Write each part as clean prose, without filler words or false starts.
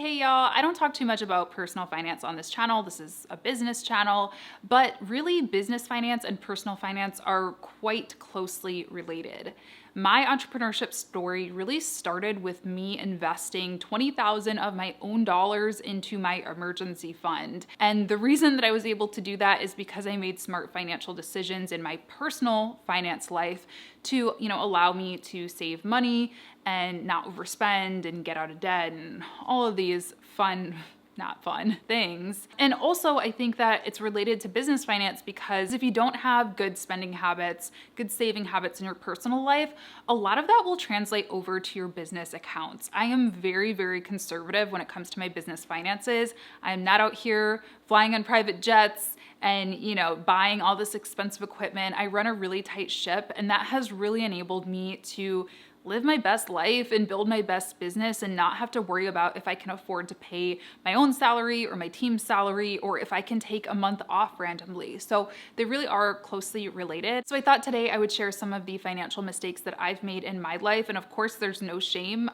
Hey y'all, I don't talk too much about personal finance on this channel. This is a business channel, but really business finance and personal finance are quite closely related. My entrepreneurship story really started with me investing $20,000 of my own dollars into my emergency fund. And the reason that I was able to do that is because I made smart financial decisions in my personal finance life to, allow me to save money and not overspend and get out of debt and all of these not fun things. And also I think that it's related to business finance because if you don't have good spending habits, good saving habits in your personal life, a lot of that will translate over to your business accounts. I am very, very conservative when it comes to my business finances. I'm not out here flying on private jets and, buying all this expensive equipment. I run a really tight ship, and that has really enabled me to live my best life and build my best business and not have to worry about if I can afford to pay my own salary or my team's salary or if I can take a month off randomly. So they really are closely related. So I thought today I would share some of the financial mistakes that I've made in my life. And of course, there's no shame.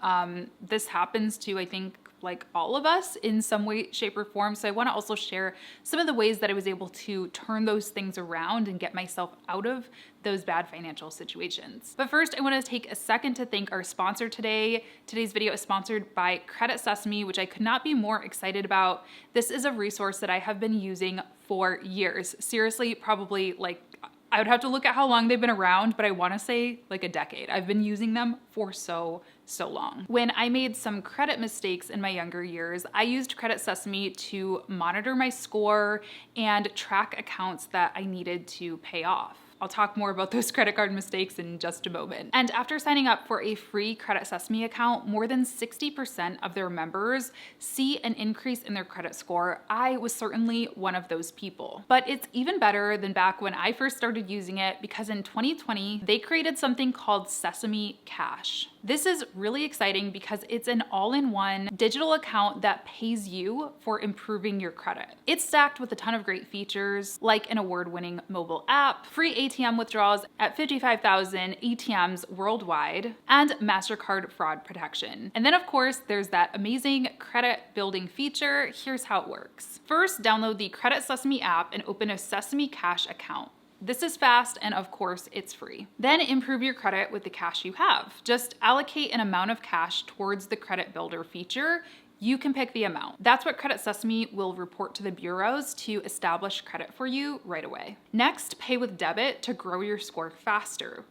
This happens to, I think, like all of us in some way, shape, or form. So I want to also share some of the ways that I was able to turn those things around and get myself out of those bad financial situations. But first, I want to take a second to thank our sponsor today. Today's video is sponsored by Sesame, which I could not be more excited about. This is a resource that I have been using for years. Seriously, probably I would have to look at how long they've been around, but I want to say like a decade. I've been using them for so long. When I made some credit mistakes in my younger years, I used Sesame to monitor my score and track accounts that I needed to pay off. I'll talk more about those credit card mistakes in just a moment. And after signing up for a free Sesame account, more than 60% of their members see an increase in their credit score. I was certainly one of those people. But it's even better than back when I first started using it because in 2020, they created something called Sesame Cash. This is really exciting because it's an all-in-one digital account that pays you for improving your credit. It's stacked with a ton of great features like an award-winning mobile app, free ATM withdrawals at 55,000 ATMs worldwide, and MasterCard fraud protection. And then of course, there's that amazing credit building feature. Here's how it works. First, download the Sesame app and open a Sesame Cash account. This is fast and of course it's free. Then improve your credit with the cash you have. Just allocate an amount of cash towards the credit builder feature. You can pick the amount. That's what Sesame will report to the bureaus to establish credit for you right away. Next, pay with debit to grow your score faster.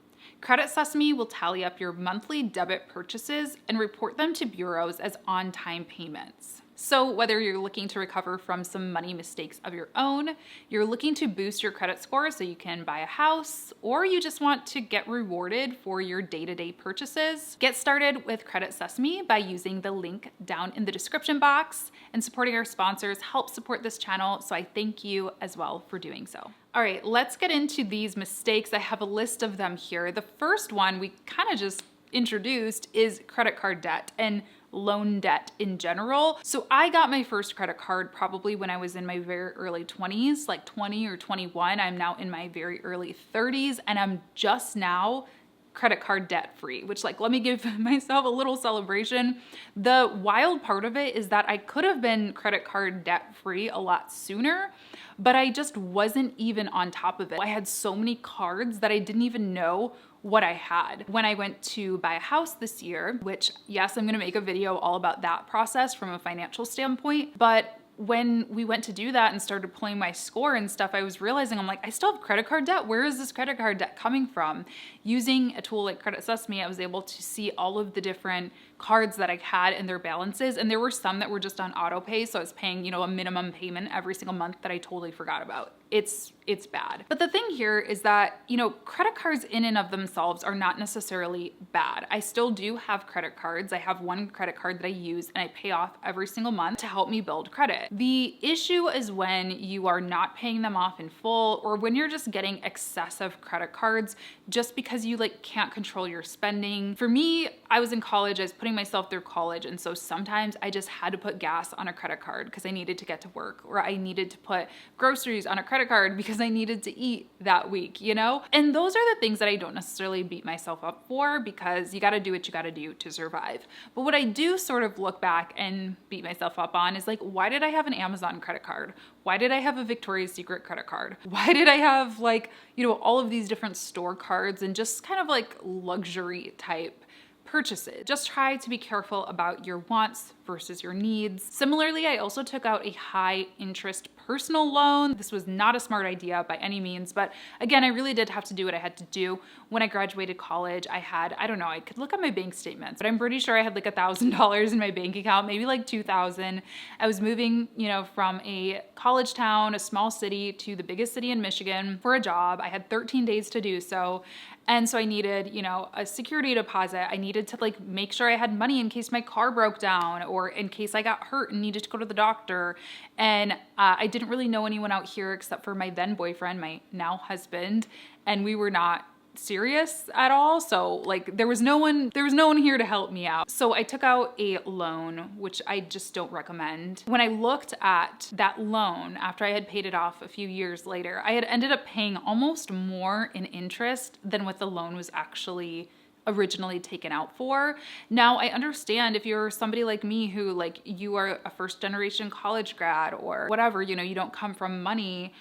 Sesame will tally up your monthly debit purchases and report them to bureaus as on-time payments. So whether you're looking to recover from some money mistakes of your own, you're looking to boost your credit score so you can buy a house, or you just want to get rewarded for your day-to-day purchases, get started with Sesame by using the link down in the description box, and supporting our sponsors helps support this channel, so I thank you as well for doing so. All right, let's get into these mistakes. I have a list of them here. The first one we kind of just introduced is credit card debt and loan debt in general. So I got my first credit card probably when I was in my very early 20s, like 20 or 21. I'm now in my very early 30s and I'm just now credit card debt free, which let me give myself a little celebration. The wild part of it is that I could have been credit card debt free a lot sooner, but I just wasn't even on top of it. I had so many cards that I didn't even know what I had. When I went to buy a house this year, which yes, I'm gonna make a video all about that process from a financial standpoint, but when we went to do that and started pulling my score and stuff, I was realizing I still have credit card debt. Where is this credit card debt coming from? Using a tool like Sesame, I was able to see all of the different cards that I had and their balances. And there were some that were just on auto pay. So I was paying, a minimum payment every single month that I totally forgot about. It's bad. But the thing here is that, credit cards in and of themselves are not necessarily bad. I still do have credit cards. I have one credit card that I use and I pay off every single month to help me build credit. The issue is when you are not paying them off in full or when you're just getting excessive credit cards just because you can't control your spending. For me, I was in college, I was putting myself through college. And so sometimes I just had to put gas on a credit card because I needed to get to work, or I needed to put groceries on a credit credit card because I needed to eat that week, you know? And those are the things that I don't necessarily beat myself up for, because you gotta do what you gotta do to survive. But what I do sort of look back and beat myself up on is like, why did I have an Amazon credit card? Why did I have a Victoria's Secret credit card? Why did I have like, you know, all of these different store cards and just kind of like luxury type purchases? Just try to be careful about your wants versus your needs. Similarly, I also took out a high interest personal loan. This was not a smart idea by any means, but again, I really did have to do what I had to do. When I graduated college, I had, I don't know, I could look at my bank statements, but I'm pretty sure I had like $1,000 in my bank account, maybe like 2,000. I was moving, you know, from a college town, a small city, to the biggest city in Michigan for a job. I had 13 days to do so. And so I needed, you know, a security deposit. I needed to like make sure I had money in case my car broke down or in case I got hurt and needed to go to the doctor. And I didn't really know anyone out here except for my then boyfriend, my now husband, and we were not serious at all. So like there was no one here to help me out. So I took out a loan, which I just don't recommend. When I looked at that loan after I had paid it off a few years later, I had ended up paying almost more in interest than what the loan was actually originally taken out for. Now I understand if you're somebody like me who like you are a first generation college grad or whatever, you know, you don't come from money.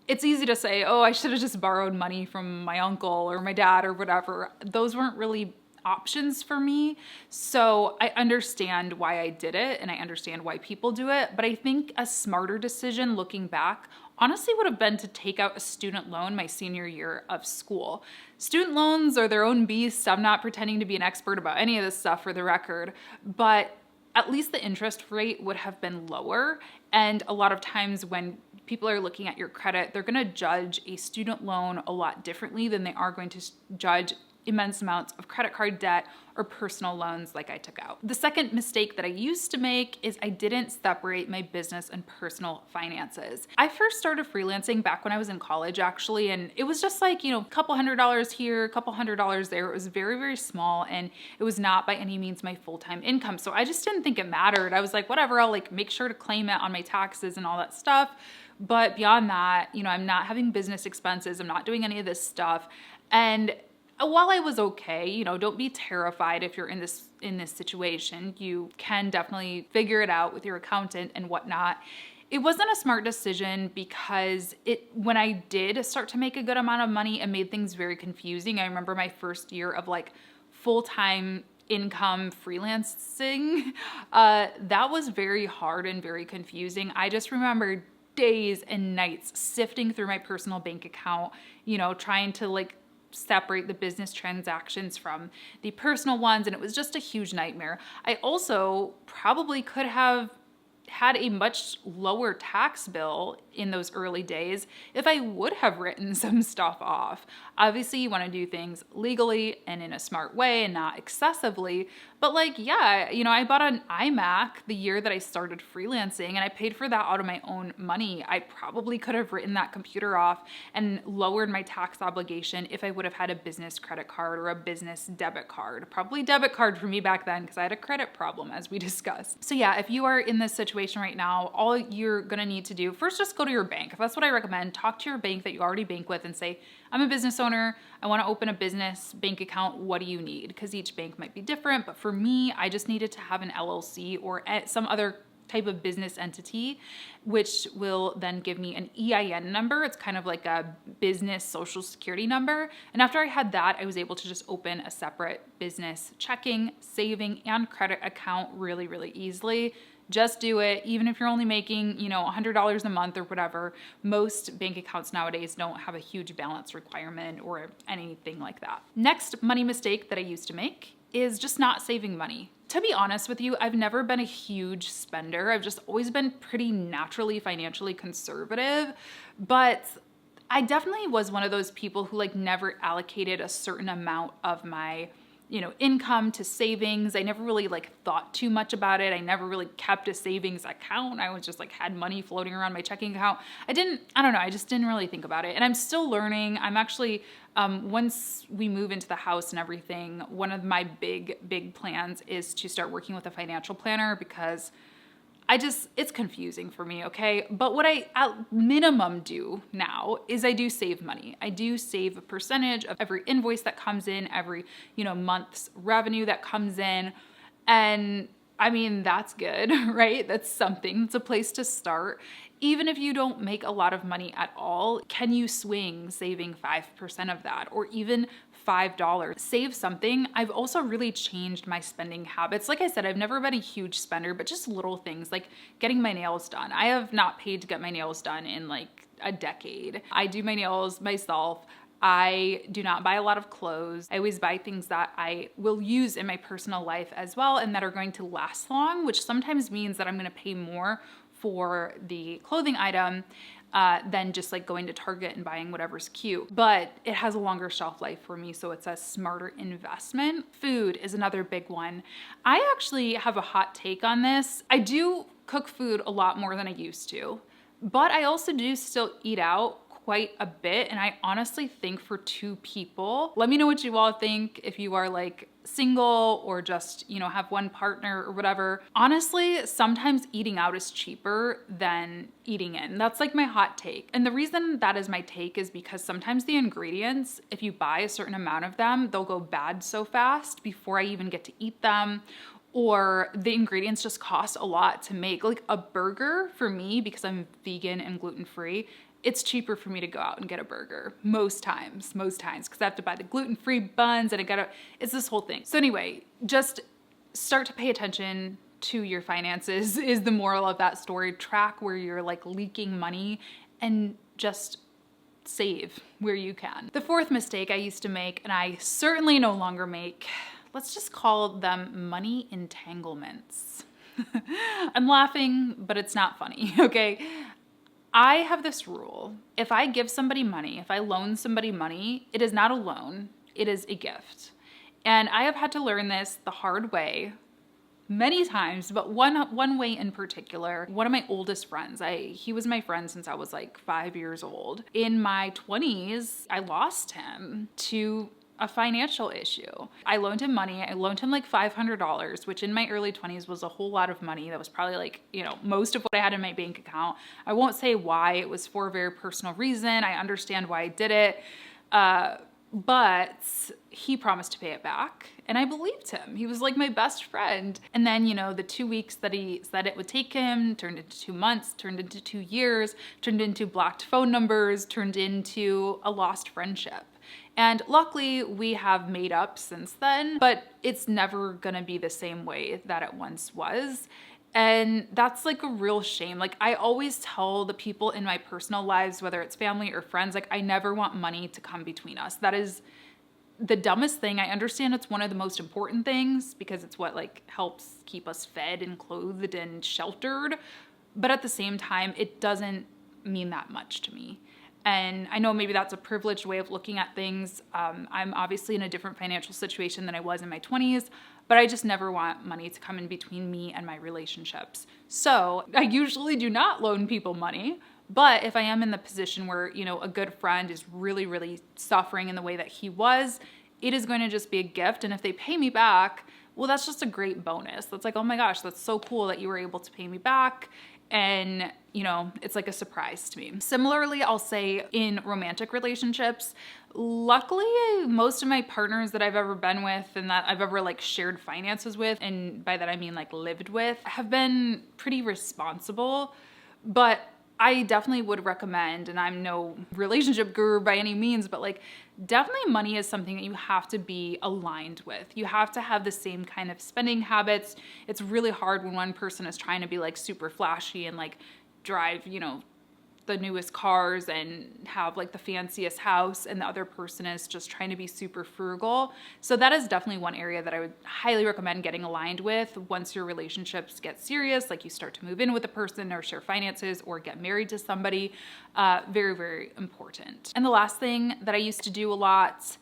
It's easy to say, oh, I should have just borrowed money from my uncle or my dad or whatever. Those weren't really options for me. So I understand why I did it and I understand why people do it. But I think a smarter decision looking back honestly would have been to take out a student loan my senior year of school. Student loans are their own beast. I'm not pretending to be an expert about any of this stuff for the record, but at least the interest rate would have been lower. And a lot of times when people are looking at your credit, they're going to judge a student loan a lot differently than they are going to judge immense amounts of credit card debt or personal loans like I took out. The second mistake that I used to make is I didn't separate my business and personal finances. I first started freelancing back when I was in college actually, and it was just like, you know, a couple $100s here, a couple $100s there. It was very, very small and it was not by any means my full-time income. So I just didn't think it mattered. I was like, whatever, I'll like make sure to claim it on my taxes and all that stuff. But beyond that, you know, I'm not having business expenses. I'm not doing any of this stuff. And while I was okay, you know, don't be terrified if you're in this situation. You can definitely figure it out with your accountant and whatnot. It wasn't a smart decision because when I did start to make a good amount of money, it made things very confusing. I remember my first year of like full-time income freelancing. That was very hard and very confusing. I just remember days and nights sifting through my personal bank account, you know, trying to like separate the business transactions from the personal ones. And it was just a huge nightmare. I also probably could have had a much lower tax bill in those early days if I would have written some stuff off. Obviously, you want to do things legally and in a smart way and not excessively. But like, yeah, you know, I bought an iMac the year that I started freelancing and I paid for that out of my own money. I probably could have written that computer off and lowered my tax obligation if I would have had a business credit card or a business debit card. Probably debit card for me back then because I had a credit problem, as we discussed. So yeah, if you are in this situation right now, all you're gonna need to do, first just go to your bank. That's what I recommend. Talk to your bank that you already bank with and say, I'm a business owner. I want to open a business bank account. What do you need? Because each bank might be different. But for me, I just needed to have an LLC or some other type of business entity, which will then give me an EIN number. It's kind of like a business social security number. And after I had that, I was able to just open a separate business checking, saving, and credit account really, really easily. Just do it. Even if you're only making, you know, $100 a month or whatever, most bank accounts nowadays don't have a huge balance requirement or anything like that. Next money mistake that I used to make is just not saving money. To be honest with you, I've never been a huge spender. I've just always been pretty naturally financially conservative, but I definitely was one of those people who like never allocated a certain amount of my income to savings. I never really like thought too much about it. I never really kept a savings account. I was just like had money floating around my checking account. I don't know. I just didn't really think about it. And I'm still learning. I'm actually, once we move into the house and everything, one of my big plans is to start working with a financial planner because It's confusing for me, okay? But what I at minimum do now is I do save money. I do save a percentage of every invoice that comes in, every, month's revenue that comes in. And I mean, that's good, right? That's something. It's a place to start. Even if you don't make a lot of money at all, can you swing saving 5% of that or even $5? Save something. I've also really changed my spending habits. Like I said, I've never been a huge spender, but just little things like getting my nails done. I have not paid to get my nails done in like a decade. I do my nails myself. I do not buy a lot of clothes. I always buy things that I will use in my personal life as well and that are going to last long, which sometimes means that I'm going to pay more for the clothing item than just like going to Target and buying whatever's cute. But it has a longer shelf life for me, so it's a smarter investment. Food is another big one. I actually have a hot take on this. I do cook food a lot more than I used to, but I also do still eat out quite a bit. And I honestly think for two people, let me know what you all think if you are like single or just, have one partner or whatever. Honestly, sometimes eating out is cheaper than eating in. That's like my hot take. And the reason that is my take is because sometimes the ingredients, if you buy a certain amount of them, they'll go bad so fast before I even get to eat them. Or the ingredients just cost a lot to make. Like a burger for me, because I'm vegan and gluten-free, it's cheaper for me to go out and get a burger most times, because I have to buy the gluten-free buns and it's this whole thing. So anyway, just start to pay attention to your finances is the moral of that story. Track where you're like leaking money and just save where you can. The fourth mistake I used to make, and I certainly no longer make, let's just call them money entanglements. I'm laughing, but it's not funny, okay? I have this rule. If I give somebody money, if I loan somebody money, it is not a loan, it is a gift. And I have had to learn this the hard way many times, but one way in particular. One of my oldest friends, he was my friend since I was like 5 years old. In my 20s, I lost him to a financial issue. I loaned him money. I loaned him like $500, which in my early 20s was a whole lot of money. That was probably like, most of what I had in my bank account. I won't say why. It was for a very personal reason. I understand why I did it. But he promised to pay it back, and I believed him. He was like my best friend. And then, the 2 weeks that he said it would take him turned into 2 months, turned into 2 years, turned into blocked phone numbers, turned into a lost friendship. And luckily we have made up since then, but it's never gonna be the same way that it once was. And that's like a real shame. Like I always tell the people in my personal lives, whether it's family or friends, like I never want money to come between us. That is the dumbest thing. I understand it's one of the most important things because it's what like helps keep us fed and clothed and sheltered. But at the same time, it doesn't mean that much to me. And I know maybe that's a privileged way of looking at things. I'm obviously in a different financial situation than I was in my 20s, but I just never want money to come in between me and my relationships. So I usually do not loan people money, but if I am in the position where, a good friend is really, really suffering in the way that he was, it is going to just be a gift. And if they pay me back, well, that's just a great bonus. That's like, oh my gosh, that's so cool that you were able to pay me back. And, it's like a surprise to me. Similarly, I'll say in romantic relationships, luckily, most of my partners that I've ever been with and that I've ever like shared finances with, and by that I mean like lived with, have been pretty responsible. But I definitely would recommend, and I'm no relationship guru by any means, but like definitely money is something that you have to be aligned with. You have to have the same kind of spending habits. It's really hard when one person is trying to be like super flashy and like drive, the newest cars and have like the fanciest house, and the other person is just trying to be super frugal. So that is definitely one area that I would highly recommend getting aligned with once your relationships get serious, like you start to move in with a person or share finances or get married to somebody. Very, very important. And the last thing that I used to do a lot,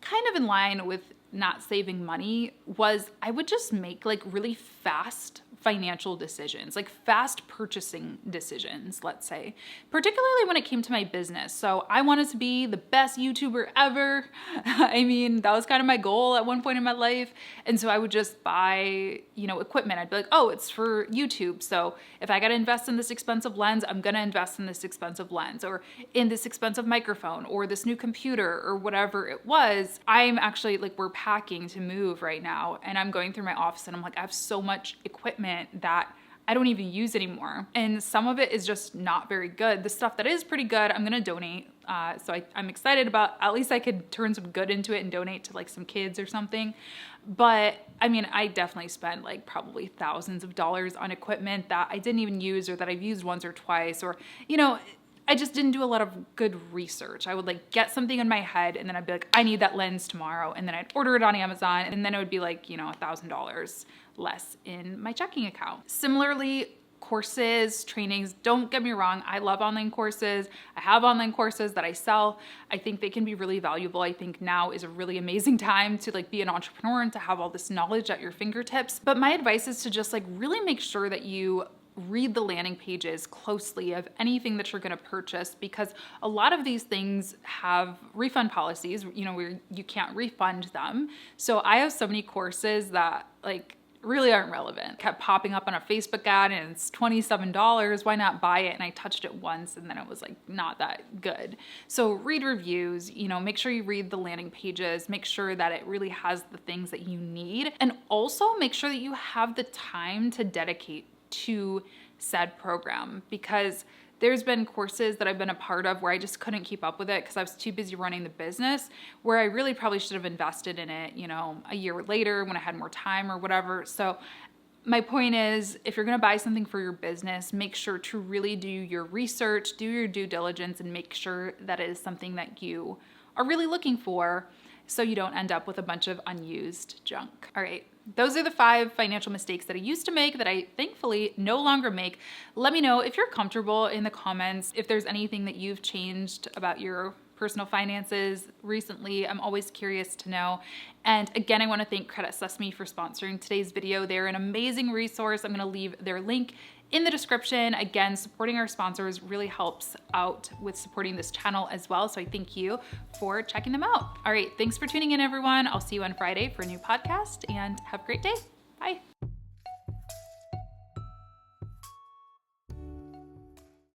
kind of in line with not saving money, was I would just make like really fast financial decisions, like fast purchasing decisions, let's say, particularly when it came to my business. So I wanted to be the best YouTuber ever. I mean, that was kind of my goal at one point in my life. And so I would just buy, equipment. I'd be like, oh, it's for YouTube. So if I got to invest in this expensive lens, I'm going to invest in this expensive lens or in this expensive microphone or this new computer or whatever it was. I'm actually we're packing to move right now. And I'm going through my office and I'm like, I have so much equipment that I don't even use anymore. And some of it is just not very good. The stuff that is pretty good, I'm gonna donate. So I'm excited about, at least I could turn some good into it and donate to some kids or something. But I mean, I definitely spent probably thousands of dollars on equipment that I didn't even use or that I've used once or twice, or, I just didn't do a lot of good research. I would get something in my head and then I'd be like, I need that lens tomorrow. And then I'd order it on Amazon and then it would be $1,000 less in my checking account. Similarly, courses, trainings, don't get me wrong. I love online courses. I have online courses that I sell. I think they can be really valuable. I think now is a really amazing time to be an entrepreneur and to have all this knowledge at your fingertips. But my advice is to just really make sure that you read the landing pages closely of anything that you're going to purchase, because a lot of these things have refund policies, where you can't refund them. So I have so many courses that really aren't relevant. Kept popping up on a Facebook ad and it's $27. Why not buy it? And I touched it once and then it was not that good. So read reviews, make sure you read the landing pages, make sure that it really has the things that you need. And also make sure that you have the time to dedicate to said program, because there's been courses that I've been a part of where I just couldn't keep up with it because I was too busy running the business, where I really probably should have invested in it, a year later when I had more time or whatever. So my point is, if you're going to buy something for your business, make sure to really do your research, do your due diligence, and make sure that it is something that you are really looking for, so you don't end up with a bunch of unused junk. All right. Those are the 5 financial mistakes that I used to make that I thankfully no longer make. Let me know if you're comfortable in the comments, if there's anything that you've changed about your personal finances recently. I'm always curious to know. And again, I want to thank Credit Sesame for sponsoring today's video. They're an amazing resource. I'm going to leave their link in the description. Again, supporting our sponsors really helps out with supporting this channel as well. So I thank you for checking them out. All right, thanks for tuning in, everyone. I'll see you on Friday for a new podcast, and have a great day. Bye.